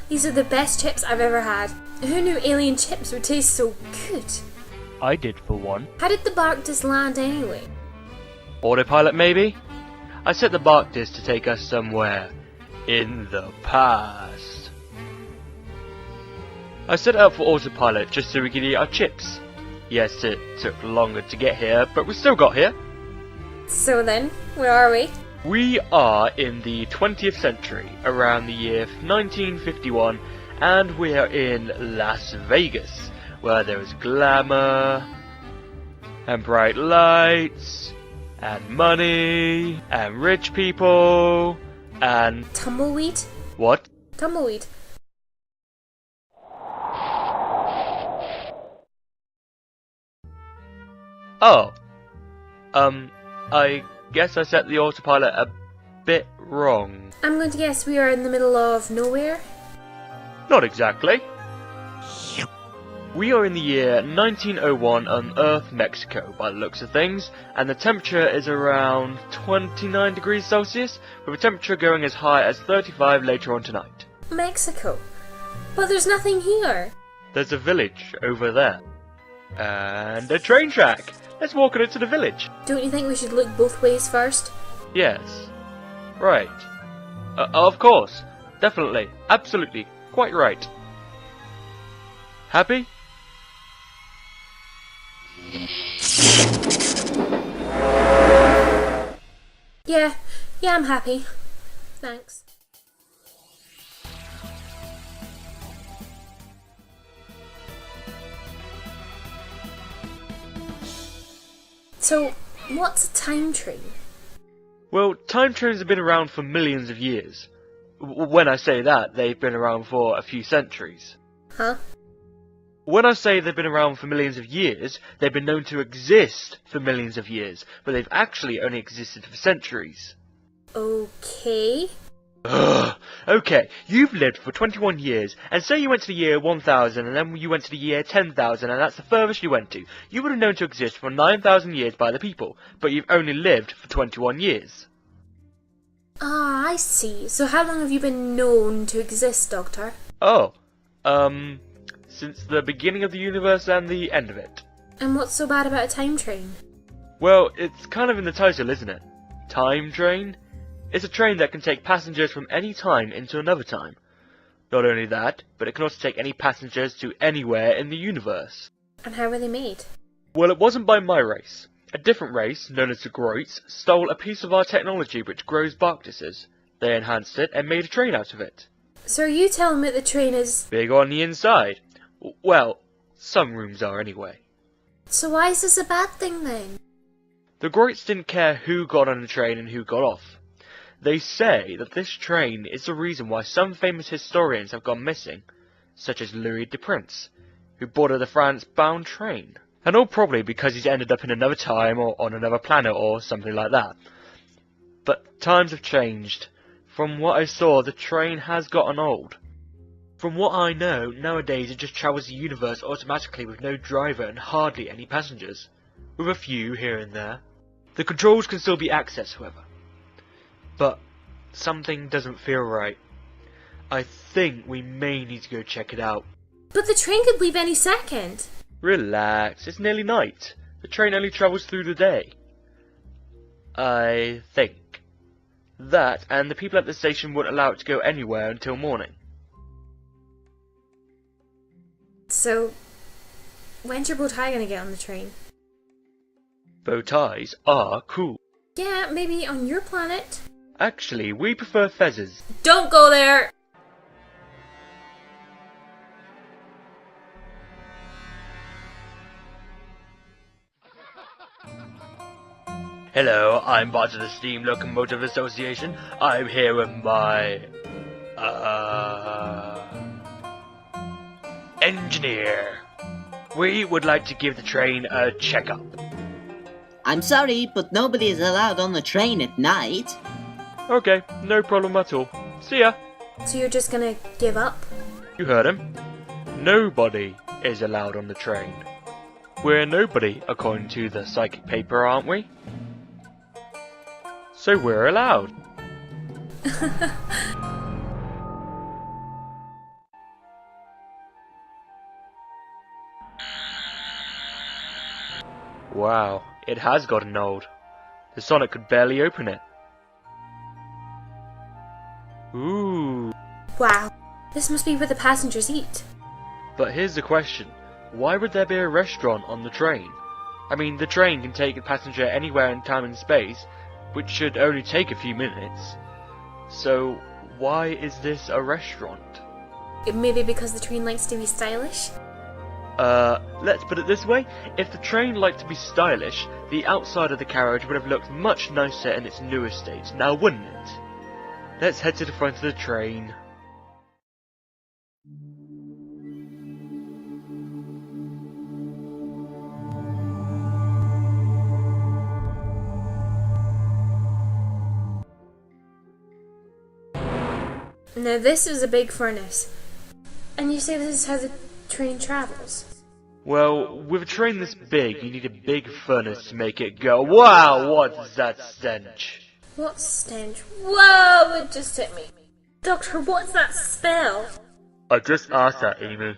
These are the best chips I've ever had. Who knew alien chips would taste so good? I did for one. How did the Barktis land anyway? Autopilot maybe? I set the Barktis to take us somewhere in the past. I set it up for autopilot just so we could eat our chips. Yes, it took longer to get here, but we still got here. So then, where are we? We are in the 20th century, around the year 1951, and we are in Las Vegas, where there is glamour, and bright lights, and money, and rich people, and... Tumbleweed? What? Tumbleweed. Oh. I guess I set the autopilot a bit wrong. I'm going to guess we are in the middle of nowhere? Not exactly. We are in the year 1901 on Earth, Mexico, by the looks of things, and the temperature is around 29 degrees Celsius, with a temperature going as high as 35 later on tonight. Mexico? But there's nothing here. There's a village over there. And a train track! Let's walk on into the village. Don't you think we should look both ways first? Yes. Right. Of course. Definitely. Absolutely. Quite right. Happy? Yeah, I'm happy. Thanks. So, what's a time train? Well, time trains have been around for millions of years. When I say that, they've been around for a few centuries. Huh? When I say they've been around for millions of years, they've been known to exist for millions of years, but they've actually only existed for centuries. Okay. Ugh. Okay, you've lived for 21 years, and say you went to the year 1000, and then you went to the year 10,000, and that's the furthest you went to. You would have known to exist for 9,000 years by the people, but you've only lived for 21 years. Ah, I see. So how long have you been known to exist, Doctor? Oh, since the beginning of the universe and the end of it. And what's so bad about a time train? Well, it's kind of in the title, isn't it? Time train? It's a train that can take passengers from any time into another time. Not only that, but it can also take any passengers to anywhere in the universe. And how were they made? Well, it wasn't by my race. A different race, known as the Groits, stole a piece of our technology which grows Barktises. They enhanced it and made a train out of it. So are you telling me the train is... Big on the inside. Well, some rooms are anyway. So why is this a bad thing then? The Groits didn't care who got on the train and who got off. They say that this train is the reason why some famous historians have gone missing, such as Louis de Prince, who boarded the France-bound train. And all probably because he's ended up in another time or on another planet or something like that. But times have changed. From what I saw, the train has gotten old. From what I know, nowadays it just travels the universe automatically with no driver and hardly any passengers, with a few here and there. The controls can still be accessed, however. But something doesn't feel right. I think we may need to go check it out. But the train could leave any second. Relax, it's nearly night. The train only travels through the day. I think. That, and the people at the station wouldn't allow it to go anywhere until morning. So, when's your bow tie gonna get on the train? Bow ties are cool. Yeah, maybe on your planet. Actually, we prefer feathers. Don't go there! Hello, I'm part of the Steam Locomotive Association. I'm here with my... engineer. We would like to give the train a checkup. I'm sorry, but nobody is allowed on the train at night. Okay, no problem at all. See ya. So you're just gonna give up? You heard him. Nobody is allowed on the train. We're nobody, according to the psychic paper, aren't we? So we're allowed. Wow, it has gotten old. The Sonic could barely open it. Ooh. Wow, this must be where the passengers eat. But here's the question. Why would there be a restaurant on the train? I mean, the train can take a passenger anywhere in time and space, which should only take a few minutes. So, why is this a restaurant? Maybe because the train likes to be stylish? Let's put it this way. If the train liked to be stylish, the outside of the carriage would have looked much nicer in its newer state, now wouldn't it? Let's head to the front of the train. Now this is a big furnace. And you say this is how the train travels? Well, with a train this big, you need a big furnace to make it go. Wow, what's that stench? What stench? Whoa, it just hit me. Doctor, what's that smell? I just asked that, Amy.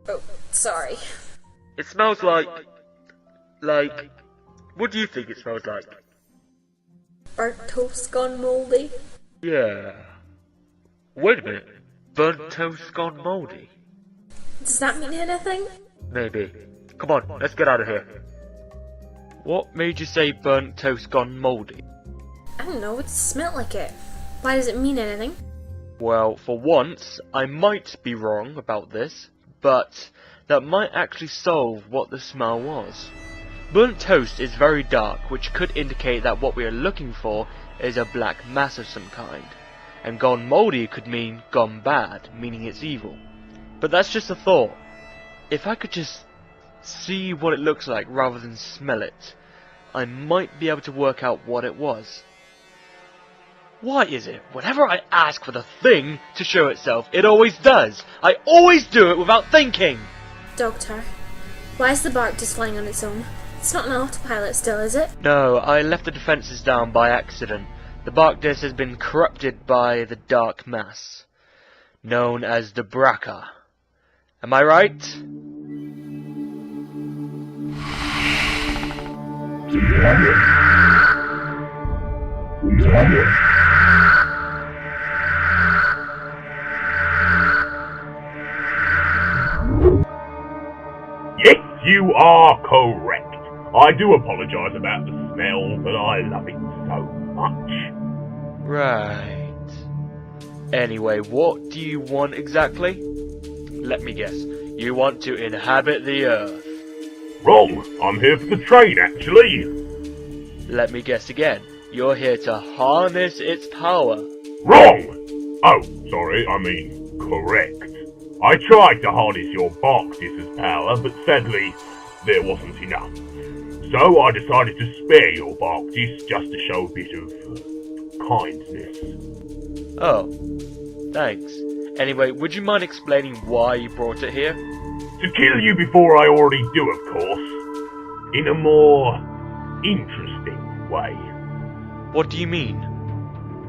Oh, sorry. It smells like... What do you think it smells like? Burnt toast gone mouldy? Yeah. Wait a minute. Burnt toast gone mouldy? Does that mean anything? Maybe. Come on, let's get out of here. What made you say burnt toast gone mouldy? I don't know, it smelled like it. Why does it mean anything? Well, for once, I might be wrong about this, but that might actually solve what the smell was. Burnt toast is very dark, which could indicate that what we are looking for is a black mass of some kind. And gone mouldy could mean gone bad, meaning it's evil. But that's just a thought. If I could just see what it looks like rather than smell it, I might be able to work out what it was. Why is it, whenever I ask for the thing to show itself, it always does? I always do it without thinking! Doctor, why is the bark just flying on its own? It's not an autopilot still, is it? No, I left the defences down by accident. The bark disc has been corrupted by the dark mass, known as the Braca. Am I right? Yes, you are correct. I do apologise about the smell, but I love it so much. Right. Anyway, what do you want exactly? Let me guess. You want to inhabit the Earth. Wrong. I'm here for the train, actually. Let me guess again. You're here to harness its power. Wrong. Oh, sorry, I mean correct. I tried to harness your bark disc's power, but sadly, there wasn't enough. So I decided to spare your bark disc just to show a bit of kindness. Oh, thanks. Anyway, would you mind explaining why you brought it here? To kill you before I already do, of course. In a more interesting way. What do you mean?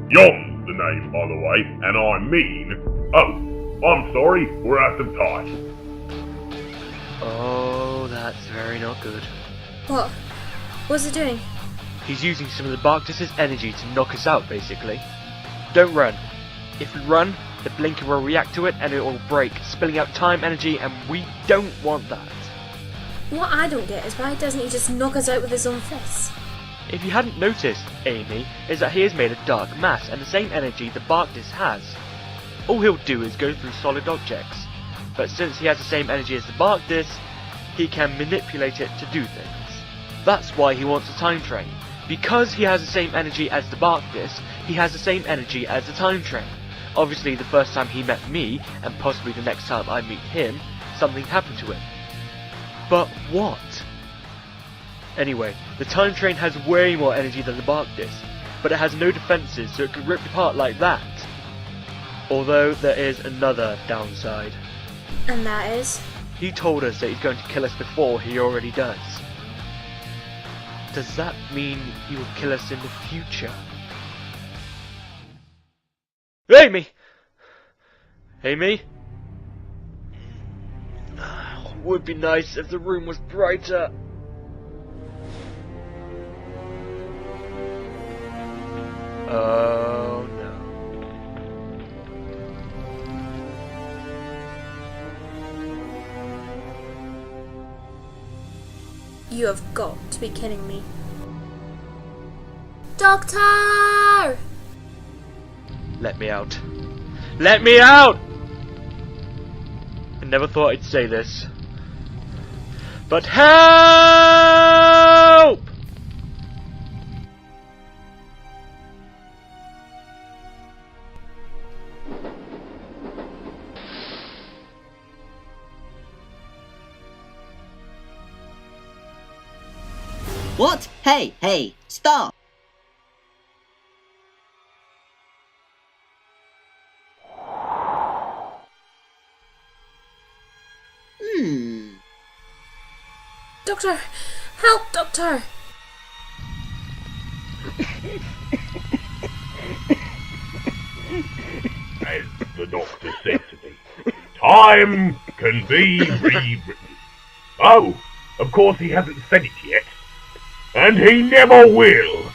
Yon's the name, by the way, and I mean... Oh, I'm sorry, we're out of time. Oh, that's very not good. What? What's it doing? He's using some of the Barktis's energy to knock us out, basically. Don't run. If we run, the blinker will react to it and it will break, spilling out time energy, and we don't want that. What I don't get is why doesn't he just knock us out with his own fists? If you hadn't noticed, Amy, is that he is made of dark mass and the same energy the Barktis has. All he'll do is go through solid objects, but since he has the same energy as the Barktis, he can manipulate it to do things. That's why he wants a time train. Because he has the same energy as the Barktis, he has the same energy as the time train. Obviously, the first time he met me, and possibly the next time I meet him, something happened to him. But what? Anyway, the time train has way more energy than the Barktis, but it has no defences, so it could rip apart like that. Although there is another downside. And that is? He told us that he's going to kill us before he already does. Does that mean he will kill us in the future? Amy! Amy? Would be nice if the room was brighter. Oh no. You have got to be kidding me. Doctor! Let me out. Let me out! I never thought I'd say this. But help! What? Hey, stop! Doctor! Help, Doctor! As the doctor said to me, time can be rewritten. Oh, of course he hasn't said it yet. And he never will!